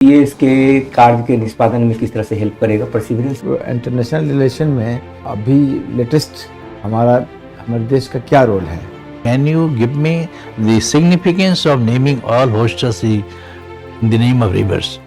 ये इसके कार्य के निष्पादन में किस तरह से हेल्प करेगा परसिवरेंस? इंटरनेशनल रिलेशन में अभी लेटेस्ट हमारे देश का क्या रोल है? Can you give me the significance of naming all hostas in the name of rivers?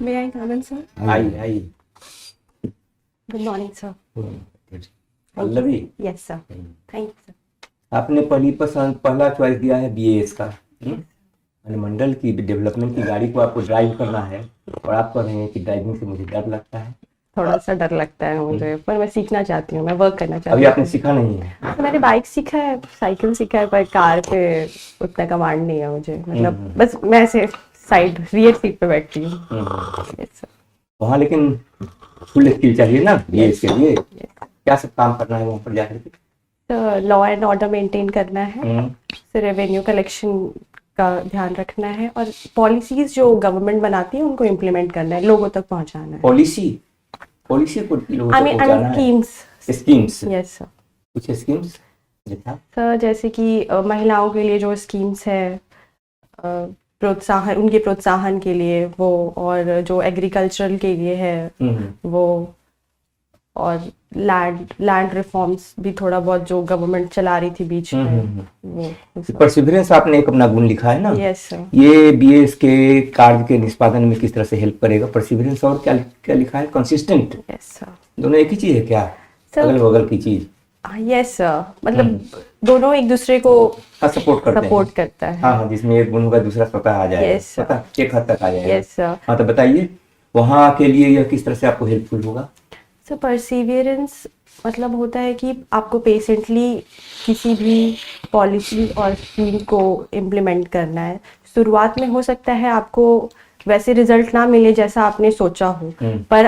May I come in, sir? I Good morning, sir. Pallavi, Yes, sir. Thank you, sir. आपने पहला choice दिया है BAS का। अनुमंडल की development की गाड़ी को आपको ड्राइव करना है और आप कह रहे हैं कि ड्राइविंग से मुझे डर लगता है। थोड़ा सा डर लगता है मुझे, पर मैं सीखना चाहती हूँ, मैं वर्क करना अभी चाहती आपने सीखा नहीं है। हूँ। तो मैंने बाइक सीखा है, साइकिल सीखा है, पर कार पे उतना कमांड नहीं है मुझे। मतलब बस मैं ऐसे साइड रियर सीट पे बैठती हूँ। Yes, sir. वहाँ लेकिन फुल स्किल चाहिए ना बीएएस के लिए। क्या सब काम करना है वहाँ पर जाकर के? तो लॉ एंड ऑर्डर मेंटेन करना है, हम्म, फिर रेवेन्यू कलेक्शन का ध्यान रखना है और पॉलिसीज जो गवर्नमेंट बनाती है उनको इम्प्लीमेंट करना है, लोगों तक पहुँचाना है। पॉलिसी को लोगों आई तक मीन पहुंचाना है। स्कीम्स। Schemes, yes sir. कुछ स्कीम्स जैसा सर जैसे कि महिलाओं के लिए जो स्कीम्स है, प्रोत्साहन, उनके प्रोत्साहन के लिए वो, और जो एग्रीकल्चरल के लिए है वो, और लैंड रिफॉर्म्स भी थोड़ा बहुत जो गवर्नमेंट चला रही थी बीच में वो। परसिवरेंस आपने एक अपना गुण लिखा है ना। Yes sir. ये बीएस के कार्य के निष्पादन में किस तरह से हेल्प करेगा परसिवरेंस? और क्या क्या लिखा है? कंसिस्टेंट। Yes sir. दोनों एक ही चीज है क्या? सर अगल बगल की चीज? यस सर, मतलब दोनों एक दूसरे को हाँ, सपोर्ट करता है। हाँ, जिसमें एक गुण होगा दूसरा स्वतः आ जाएगा। Yes, sir. स्वतः एक हद तक आ जाएगा। Yes sir. हाँ, तो बताइए वहाँ के लिए यह किस तरह से आपको हेल्पफुल होगा? सो परसिवियरेंस मतलब होता है कि आपको पेशेंटली किसी भी पॉलिसी और स्कीम को इम्प्लीमेंट करना है। शुरुआत में हो सकता है आपको वैसे रिजल्ट ना मिले जैसा आपने सोचा हो, पर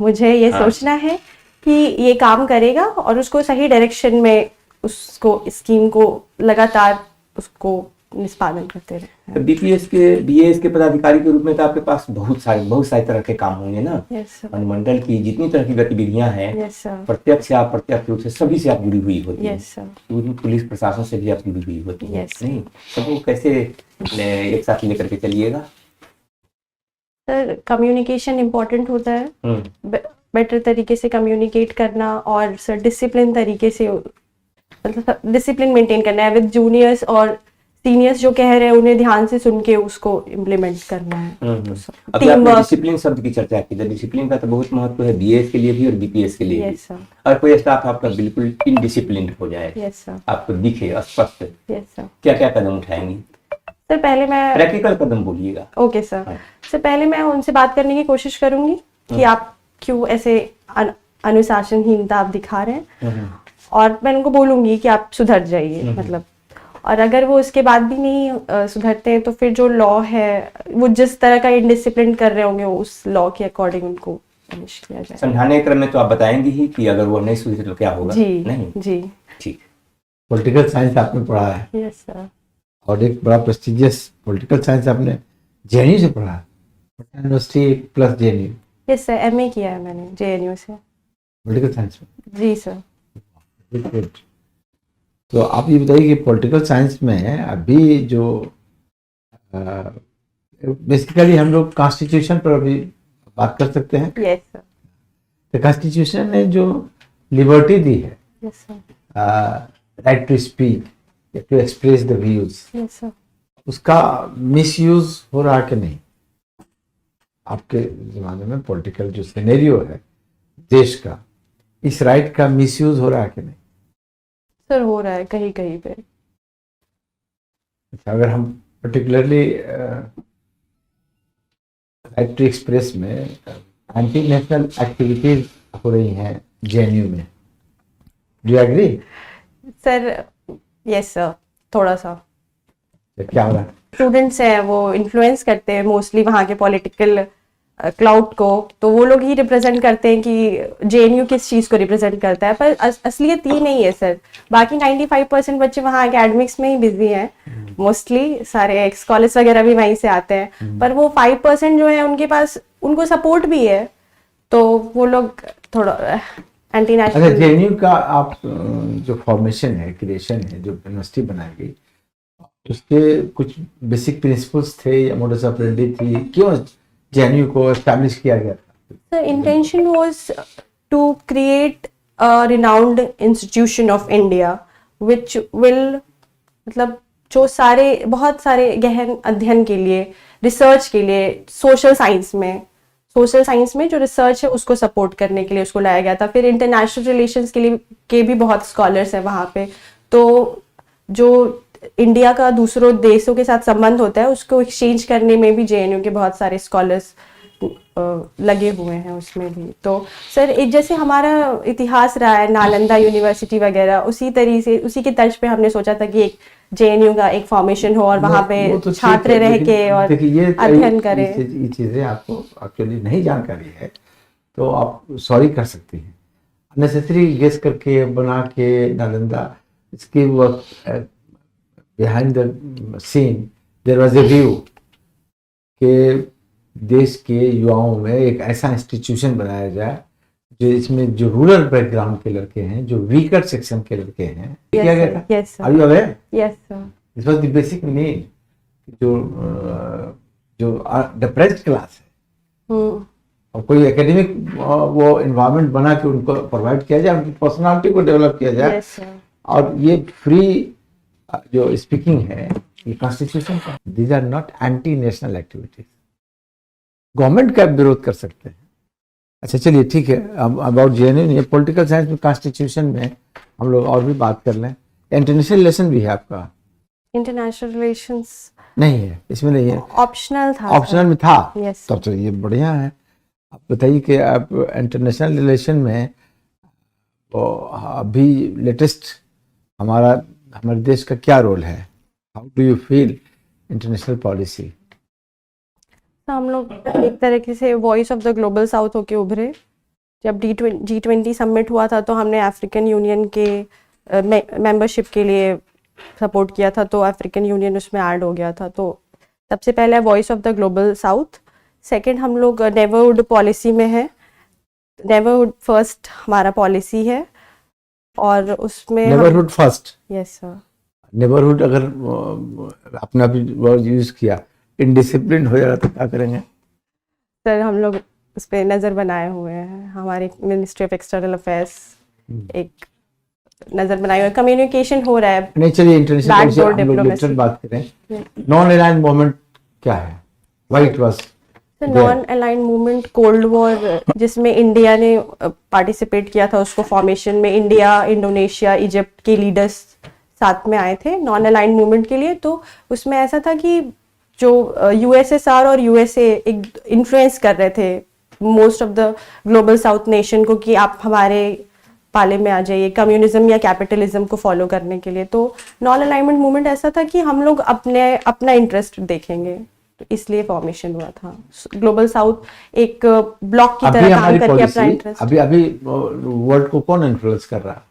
मुझे ये सोचना है कि ये काम करेगा और उसको सही डायरेक्शन में, उसको स्कीम को लगातार उसको निष्पादन करते रहे। तो बीएस के पदाधिकारी के रूप में तो आपके पास बहुत सारे तरह के काम होंगे ना। Yes sir. अनुमंडल की जितनी तरह की गतिविधियां हैं, यस सर। प्रत्यक्ष या अप्रत्यक्ष रूप से सभी से आप जुड़ी हुई होती है। Yes sir. पुलिस प्रशासन से भी आप जुड़ी हुई होती है। Yes. नहीं, सबको कैसे एक साथ लेकर के चलिएगा? सर कम्युनिकेशन इम्पोर्टेंट होता है, बेटर तरीके से कम्युनिकेट करना, और सर डिसिप्लिन तरीके से, मतलब डिसिप्लिन मेंटेन करना है विद जूनियर्स, और सीनियर्स जो कह रहे हैं उन्हें ध्यान से सुन के उसको इम्प्लीमेंट करना है। अभी आपने डिसिप्लिन शब्द की चर्चा की, तो डिसिप्लिन का तो बहुत महत्व है बीएस के लिए भी और बीपीएस के लिए भी। Yes sir. और कोई स्टाफ आपका बिल्कुल इनडिसिप्लिन हो जाए, यस सर। आपको दिखे स्पष्ट, यस सर। क्या क्या कदम उठाएंगी? सर पहले मैं प्रैक्टिकल कदम बोलिएगा। Okay sir. सर पहले मैं उनसे बात करने की कोशिश करूंगी कि आप क्यों ऐसे अनुशासनहीनता आप दिखा रहे हैं, और मैं उनको बोलूंगी कि आप सुधर जाइए, मतलब। और अगर वो उसके बाद भी नहीं सुधरते हैं तो फिर जो लॉ है, वो जिस तरह का इनडिसिप्लिन कर रहे होंगे उस लॉ के अकॉर्डिंग उनको पनिश किया जाए। समझाने के क्रम में तो आप बताएंगे ही कि अगर वो नहीं सुधरे तो क्या होगा। जी नहीं, जी ठीक। पॉलिटिकल साइंस आपने पढ़ा है। Yes sir. और एक बड़ा प्रेस्टिजियस पॉलिटिकल साइंस आपने जेएनयू से पढ़ा है, Patna university plus JNU. Yes sir, MA किया है मैंने जेएनयू से पॉलिटिकल साइंस में। जी सर। गुड। तो आप ये बताइए कि पॉलिटिकल साइंस में अभी जो बेसिकली हम लोग कॉन्स्टिट्यूशन पर अभी बात कर सकते हैं। Yes sir. तो कॉन्स्टिट्यूशन ने जो लिबर्टी दी है, yes sir. Right to speak, to express the views, yes sir. उसका मिसयूज हो रहा कि नहीं? आपके जमाने में पॉलिटिकल जो सिनेरियो है देश का, इस राइट का मिसयूज हो रहा है कि नहीं? सर हो रहा है कहीं कहीं पे। अगर हम पर्टिकुलरली राइट टू एक्सप्रेस में एंटी नेशनल एक्टिविटीज हो रही हैं जेएनयू में, do you agree? Sir yes sir, थोड़ा सा तो क्या हो रहा है? स्टूडेंट्स हैं वो इन्फ्लुएंस करते हैं मोस्टली वहाँ के पॉलिटिकल क्लाउड को, तो वो लोग ही रिप्रेजेंट करते हैं कि जेएनयू किस चीज़ को रिप्रेजेंट करता है, पर असलियत ये नहीं है सर। बाकी 95% बच्चे वहाँ एकेडमिक्स में ही बिजी हैं, मोस्टली सारे एक्स कॉलेज वगैरह भी वहीं से आते हैं, पर वो 5% जो है उनके पास उनको सपोर्ट भी है, तो वो लोग थोड़ा एंटी अच्छा, नेशनल। जेएनयू का आप जो फॉर्मेशन है, क्रिएशन है, जो यूनिवर्सिटी बनाई गई, उसके कुछ बेसिक प्रिंसिपल्स थे या मोडस ऑपरेंडी थी, क्यों जेएनयू को एस्टैब्लिश किया गया था? The intention was to create a renowned institution of India, which will मतलब जो सारे बहुत सारे गहन अध्ययन के लिए, रिसर्च के लिए, सोशल साइंस में जो रिसर्च है उसको सपोर्ट करने के लिए उसको लाया गया था। फिर इंटरनेशनल रिलेशंस के लिए के भी बहुत स्कॉलर्स हैं वहाँ पे, तो जो इंडिया का दूसरों देशों के साथ संबंध होता है उसको एक्सचेंज करने में भी जेएनयू के बहुत सारे स्कॉलर्स लगे हुए हैं उसमें भी। तो सर एक जैसे हमारा इतिहास रहा है नालंदा यूनिवर्सिटी वगैरह, उसी तरीके से उसी के तर्ज पे हमने सोचा था कि एक जेएनयू का एक फॉर्मेशन हो और वहाँ पे वो तो ठीक छात्र है, रह लेकिन के और देखिए, अध्ययन करें। ये चीजें आपको एक्चुअली नहीं जानकारी है, तो आप सॉरी कर सकती हैं। अननेसेसरी गेस करके बना के नालंदा, इसके वो behind the scene there was a view कि देश के युवाओं में एक ऐसा इंस्टीट्यूशन बनाया जाए जो इसमें जो रूरल बैकग्राउंड के लड़के हैं, जो वीकर सेक्शन के लड़के हैं, किया गया था। Yes sir, are you aware? Yes sir, this was the basic need. जो डिप्रेस्ड क्लास है और कोई एकेडमिक वो एनवायरनमेंट बना के उनको प्रोवाइड किया जाए, उनकी पर्सनालिटी को डेवलप किया जाए। यस सर, और ये फ्री जो स्पीकिंग है, ये कॉन्स्टिट्यूशन का, these are not anti national activities. Government का विरोध कर सकते हैं। अच्छा चलिए ठीक है, अब अबाउट जेएनयू, ये पॉलिटिकल साइंस में कॉन्स्टिट्यूशन में हम लोग और भी बात कर लें। इंटरनेशनल रिलेशन भी है आपका? इंटरनेशनल रिलेशंस नहीं है, इसमें नहीं है, ऑप्शनल था। ऑप्शनल में था। यस तब तो ये बढ़िया है। आप बताइए कि आप इंटरनेशनल रिलेशन में तो अभी लेटेस्ट हमारे देश का क्या रोल है? How do you feel international policy? हम लोग एक तरीके से voice of the global south होके उभरे। जब G20 समिट हुआ था तो हमने अफ्रीकन यूनियन के मेंबरशिप के लिए सपोर्ट किया था, तो अफ्रीकन यूनियन उसमें ऐड हो गया था। तो सबसे पहले voice of the global south. Second हम लोग नेबरहुड पॉलिसी में है, नेबरहुड फर्स्ट हमारा पॉलिसी है, और उसमें neighbourhood first. Yes sir. Neighbourhood अगर अपना भी वर्ड यूज किया, इनडिसिप्लिन हो जाएगा तो क्या करेंगे? सर हम लोग उस पर नज़र बनाए हुए हैं, हमारे मिनिस्ट्री ऑफ एक्सटर्नल अफेयर्स एक नज़र बनाए हुए, कम्युनिकेशन हो रहा है। नहीं चलिए, इंटरनेशनल पॉलिसी Backdoor हम लोग diplomacy. लेटर बात करें। नॉन अलाइन्ड मूवमेंट क्या है? Why it was non aligned movement cold war जिसमें इंडिया ने पार्टिसिपेट किया था, उसको फॉर्मेशन में इंडिया, इंडोनेशिया, इजिप्ट के लीडर्स साथ में आए थे नॉन अलाइन्ड मूवमेंट के लिए। तो उसमें ऐसा था कि जो यूएसएसआर और यूएसए एक इन्फ्लुएंस कर रहे थे most of the global south nation को कि आप हमारे पाले में आ जाइए कम्युनिज्म या कैपिटलिज्म को फॉलो करने के लिए। तो नॉन अलाइनमेंट मूवमेंट ऐसा था कि हम लोग अपना इंटरेस्ट देखेंगे, तो इसलिए फॉर्मेशन हुआ था। ग्लोबल साउथ एक ब्लॉक की तरह काम करके अपना इंटरेस्ट। अभी वर्ल्ड को कौन इन्फ्लुएंस कर रहा है?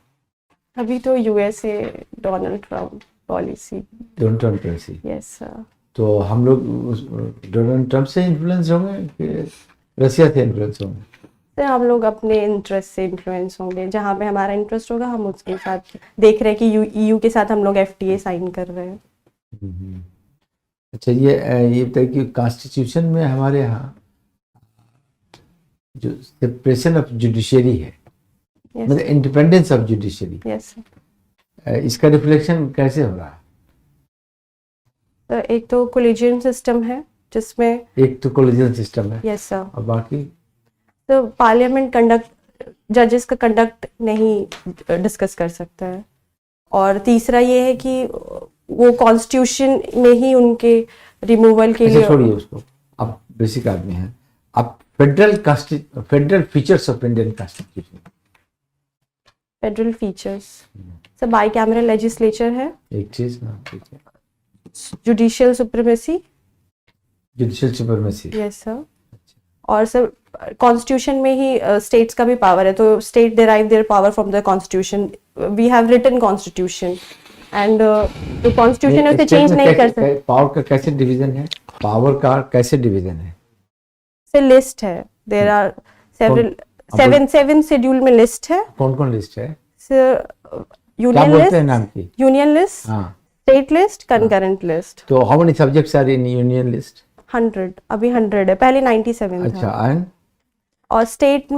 अभी तो USA, Donald Trump policy. Donald Trump policy. Yes sir. तो हम लोग डोनाल्ड ट्रम्प से इन्फ्लुएंस होंगे कि रसिया से इन्फ्लुएंस होंगे? सर हम लोग अपने इंटरेस्ट से इन्फ्लुएंस होंगे, जहाँ पे हमारा इंटरेस्ट होगा हम उसके साथ देख रहे हैं कि यूयू के साथ हम लोग एफटीए साइन कर रहे हैं। अच्छा, ये बताइए कि कॉन्स्टिट्यूशन में हमारे यहाँ जो सेपरेशन ऑफ जुडिशरी है, मतलब इंडिपेंडेंस ऑफ जुडिशरी, यस इसका रिफ्लेक्शन कैसे हो रहा है? सर एक तो कोलिजियन सिस्टम है जिसमें, एक तो कोलिजियन सिस्टम है, यस सर, और बाकी तो पार्लियामेंट कंडक्ट, जजेस का कंडक्ट नहीं डिस्कस कर सकता है। और तीसरा ये है कि वो कॉन्स्टिट्यूशन में ही उनके रिमूवल के लिए। छोड़िए उसको, आप बेसिक आदमी हैं, आप federal features of Indian constitution. Federal features sir bicameral legislature है, एक चीज ना, ठीक है, judicial supremacy, judicial supremacy. Yes sir, और सर कॉन्स्टिट्यूशन में ही स्टेट्स का भी पावर है, तो state derive their power from the constitution, we have written constitution and जो कॉन्स्टिट्यूशन है उसे चेंज नहीं कर सकते। पावर का कैसे डिवीजन है, पावर का कैसे डिवीजन है? से लिस्ट है, there are several seven schedule में लिस्ट है कौन कौन लिस्ट है? सर, क्या यूनियन बोलते हैं लिस्ट, नाम की? यूनियन लिस्ट, हाँ, स्टेट लिस्ट, कंकरेंट लिस्ट। तो how many subjects are in union list? 100 अभी 100 है, पहले 97 था। अच्छा, एंड और स्टेट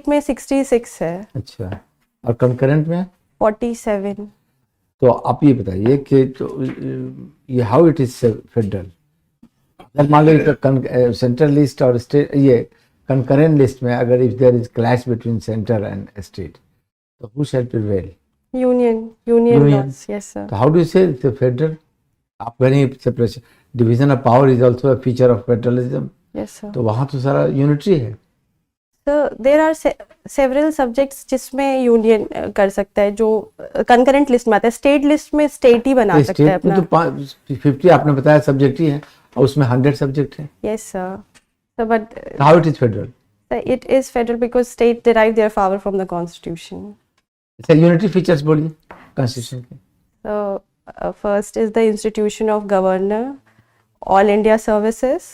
में 66 है, अच्छा, और कंकरेंट में? 47। तो आप ये बताइए कि तो ये हाउ इट इज फेडरल? अगर मान लो सेंट्रल लिस्ट और स्टेट, ये कंकरेंट लिस्ट में अगर if there is clash between centre and state, तो who shall prevail? Union Union. Laws, yes sir. तो how do you say federal? आप कह रही separation, division of power is also a feature of federalism, yes sir. तो वहाँ तो सारा unitary है। So there are several subjects जिसमें यूनियन कर सकता है, जो कंकरेंट लिस्ट में आता है। स्टेट लिस्ट में स्टेट ही बना सकता है स्टेट में अपना। तो 50 आपने बताया सब्जेक्ट ही है, और उसमें 100 सब्जेक्ट है। Yes sir, so but how it is federal? it is federal because state derive their power from the constitution. अच्छा, यूनिटरी फीचर्स बोलिए कॉन्स्टिट्यूशन के। So first is the institution of governor, all India services,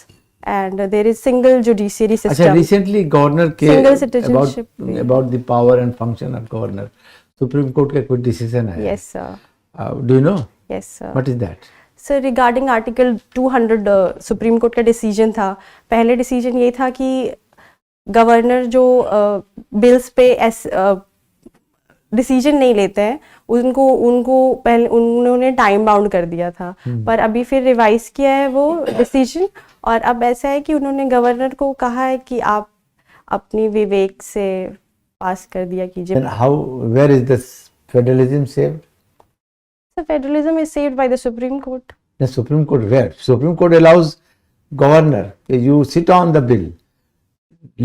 and there is single judiciary अच्छा, system. Recently governor के Single citizenship भी। About the power and function of governor, supreme court का कोई decision है? Yes sir, do you know yes sir. What is that? Sir regarding article 200 supreme court का decision था। पहले decision ये था कि गवर्नर जो बिल्स पे डिसीजन नहीं लेते हैं, उनको पहले उन्होंने टाइम बाउंड कर दिया था, पर अभी फिर रिवाइज किया है वो डिसीजन, और अब ऐसा है कि उन्होंने गवर्नर को कहा है कि आप अपनी विवेक से पास कर दिया कीजिए। Then how, where is this federalism saved? So federalism is saved by the Supreme Court. The Supreme Court, where? Supreme Court allows governor, you sit on the bill,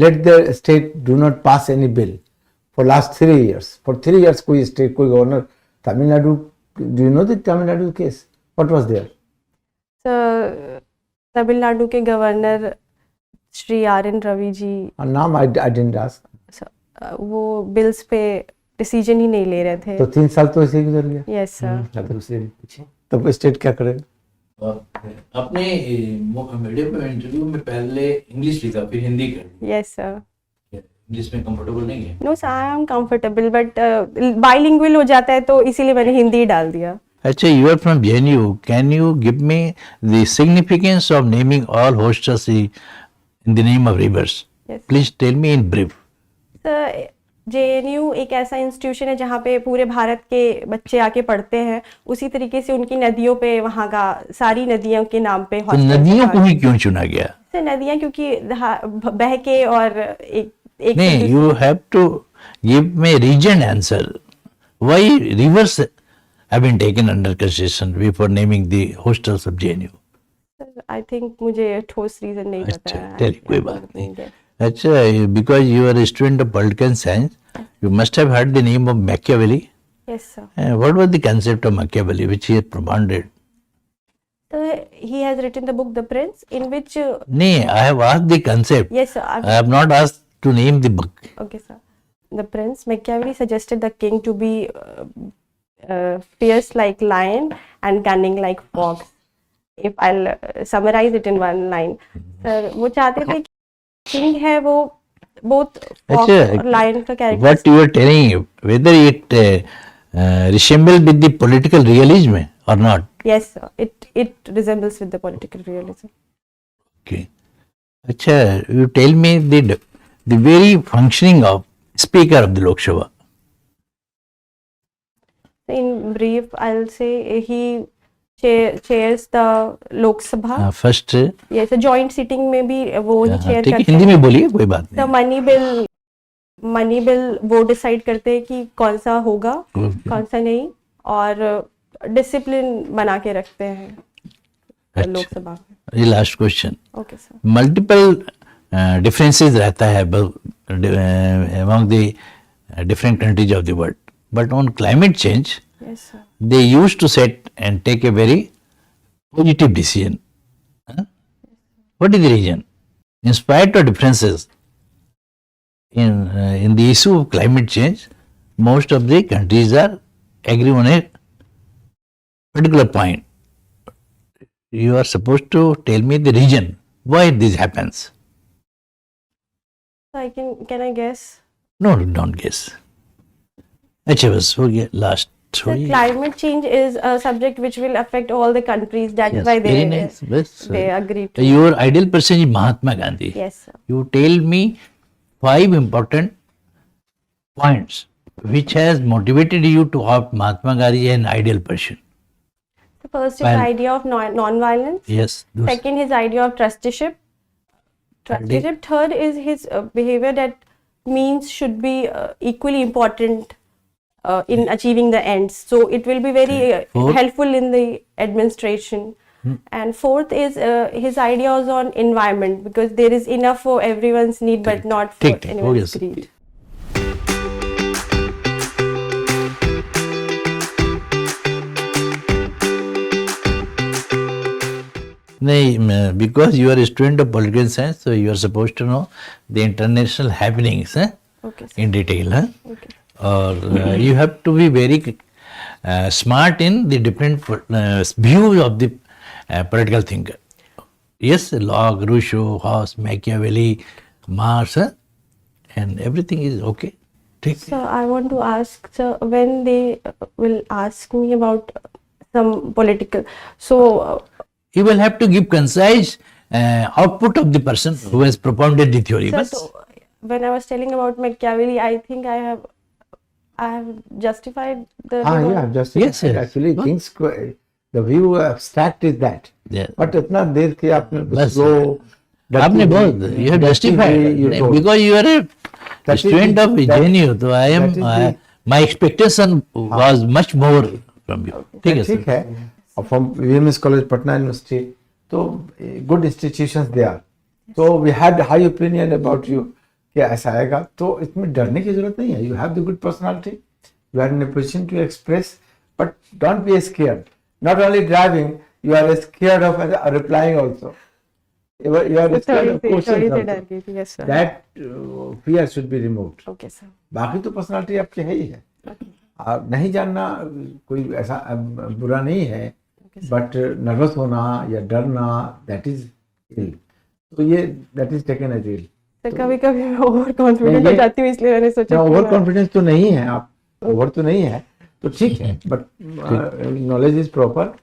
let the state do not pass any bill for last 3 years. For 3 years कोई state, कोई governor, Tamil Nadu, do you know the Tamil Nadu case? What was there? So Tamil Nadu के governor Shri RN Ravi ji, नाम I didn't ask. वो bills पे decision ही नहीं ले रहे थे। तो 3 साल तो ऐसे ही गुजर गया। Yes sir. दूसरे भी पूछे। तब स्टेट क्या करेगा? अपने मीडिया पे इंटरव्यू में पहले इंग्लिश लिखा फिर हिंदी कर दी, यस सर। इंग्लिश में कंफर्टेबल नहीं है? No sir, I am comfortable, but bilingual हो जाता है तो इसीलिए मैंने हिंदी डाल दिया। अच्छा, you are from JNU. Can you give me the significance of naming all hostels in the name of rivers? Yes. Please tell me in brief. Sir JNU एक ऐसा इंस्टीट्यूशन है जहाँ पे पूरे भारत के बच्चे आके पढ़ते हैं, उसी तरीके से उनकी नदियों पे वहाँ का सारी नदियों के नाम पे तो नदियों को ही क्यों चुना गया? सर नदियाँ क्योंकि बह के और एक नहीं, you have to give me reasoned answer. Why rivers have been taken under consideration before naming the hostels of JNU? I think मुझे ठोस रीजन नहीं पता अच्छा, है। चलिए कोई बात नहीं। अच्छा, because you are a student of political science, you must have heard the name of Machiavelli. Yes sir. What was the concept of Machiavelli which he had propounded? So he has written the book The Prince, in which No, I have asked the concept. yes sir, I have not asked to name the book. okay sir. The Prince, Machiavelli suggested the king to be fierce like lion and cunning like fox. If I'll summarize it in one line, sir वो चाहते थे कि king है वो both fox और lion का character. What you are telling, whether it resembles with the political realism or not? Yes sir, it resembles with the political realism. Okay. अच्छा, you tell me the very functioning of Speaker of the Lok Sabha. In brief, I'll say he chairs the Lok Sabha. First, Yes, a joint sitting में भी वो ही chair ठीक है, करते हिंदी हैं। में बोलिए, कोई बात तो नहीं। मनी बिल वो डिसाइड करते हैं कि कौन सा होगा कौन सा नहीं, और डिसिप्लिन बना के रखते हैं लोकसभा में। ये last question. Okay sir. Multiple differences रहता है among the different countries of the world. But on climate change, Yes, sir. they used to set and take a very positive decision. Huh? What is the reason? In spite of differences in the issue of climate change, most of the countries are agree on a particular point. You are supposed to tell me the reason why this happens. So can I guess? No, don't guess. अच्छा बस हो गया last. So climate change is a subject which will affect all the countries. That's Yes, why very nice. Bas, they agree to. your ideal person is Mahatma Gandhi. Yes, sir. You tell me 5 important points which has motivated you to opt Mahatma Gandhi as an ideal person. So first, his Well- idea of non-violence. Yes. those- Second, his idea of trusteeship. Third is his behavior that means should be equally important in achieving the ends. So it will be very Fourth? helpful in the administration. And fourth is his ideas on environment, because there is enough for everyone's need but not for ठीक, ठीक, हो anyone's गया। greed. नहीं, because you are a student of political science, so you are supposed to know the international happenings Okay, sir. in detail. Okay. Or you have to be very smart in the different views of the political thinker. Yes, Locke, Rousseau, Hobbes, Machiavelli, Marx, and everything is okay. ठीक है। So I want to ask, sir, when they will ask me about some political, so You will have to give concise output of the person who has propounded the theory. sir, But so when I was telling about Machiavelli, I think I have justified the. yeah, just Yes, yes. actually Good. things the view abstract is that. Yeah. But इतना देर के आपने बस, slow, आपने बहुत you have justified because you are a That is student the- of that- Genio. So I am that is the- my expectation was much more from you. ठीक है ठीक sir. है और from VMS college Patna university तो good institutions they are तो we had high opinion about you कि ऐसा आएगा तो इसमें डरने की जरूरत नहीं है you have the good personality you are in a position to express but don't be scared not only driving you are scared of replying also you are scared of questions also. Yes, sir. That fear should be removed. Okay, sir. बाकी तो personality आपकी है ही है और नहीं जानना कोई ऐसा बुरा नहीं है बट नर्वस होना या डरना दैट इज इल तो ये that is taken as ill sir कभी कभी मैं ओवर कॉन्फिडेंट हो ये- जाती हूँ, इसलिए मैंने सोचा कि ओवर मैं- कॉन्फिडेंस तो नहीं है आप ओवर तो नहीं है तो ठीक है बट नॉलेज इज प्रॉपर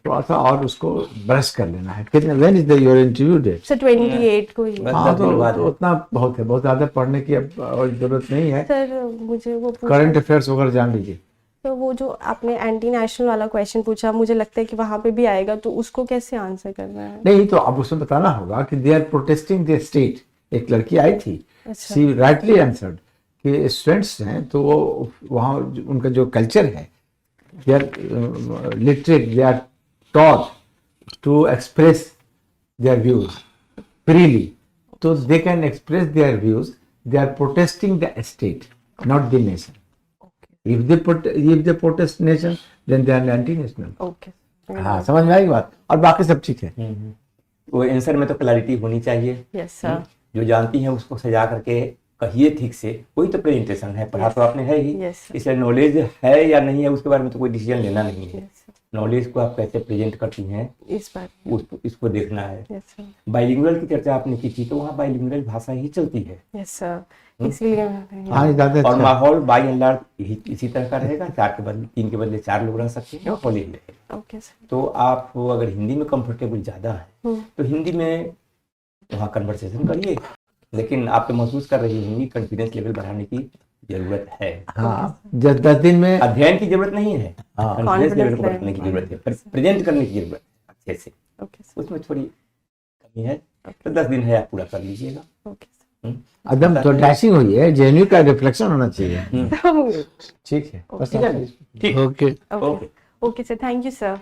थोड़ा सा और उसको ब्रश कर लेना है कितने when is the your interview date sir 28 को ही बस। हाँ 10 दिन बाद तो उतना बहुत है बहुत ज्यादा पढ़ने की अब जरूरत नहीं है सर मुझे वो पूछा, करंट अफेयर्स वगैरह जान लीजिए तो वो जो आपने एंटी नेशनल वाला क्वेश्चन पूछा, मुझे लगता है कि वहां पे भी आएगा, तो उसको कैसे आंसर करना है? नहीं तो अब उसमें बताना होगा कि they are protesting the state एक लड़की आई थी अच्छा। शी राइटली आंसर्ड कि स्टूडेंट्स हैं तो वो वहाँ उनका जो कल्चर है they are literate they are taught to express their views freely तो they can express their views they are protesting the state not the nation if they protest nation then they are anti-national okay हाँ समझ में आई बात और बाकी सब ठीक है वो आंसर में तो क्लैरिटी होनी चाहिए। Yes sir. जो जानती हैं उसको सजा करके कहिए ठीक से, वही तो प्रेजेंटेशन है। पढ़ा तो आपने है ही, Yes, sir. इसलिए नॉलेज है या नहीं है उसके बारे में तो कोई डिसीजन लेना नहीं है। यस नॉलेज को आप कैसे प्रेजेंट करती हैं इस बार इसको देखना है। Yes sir. बाइलिंगुअल की चर्चा आपने की थी तो वहाँ बाइलिंगुअल भाषा ही चलती है यस सर, इसलिए मैं- हाँ ज्यादा और अच्छा माहौल बाई एंड लार्ज इसी तरह का रहेगा। 3 के बदले 4 लोग रह सकते हैं, माहौल यही रहेगा। Okay sir. तो आप अगर हिंदी में कंफर्टेबल ज़्यादा है तो हिंदी में वहाँ कन्वर्सेशन करिए, लेकिन आप तो महसूस कर रही होंगी कॉन्फिडेंस लेवल बढ़ाने की जरूरत है। हाँ 10 दिन में अध्ययन की जरूरत नहीं है, हाँ। कॉन्फिडेंस लेवल Confidence को बढ़ाने की जरूरत है, प्रेजेंट करने की जरूरत है अच्छे से। Okay sir. उसमें थोड़ी कमी है तो 10 दिन है, आप पूरा कर लीजिएगा। ओके एकदम तो डैशिंग हुई है जेन्यू का रिफ्लेक्शन होना चाहिए सर। ठीक है बस ठीक है, ठीक Okay. Okay okay sir, thank you sir.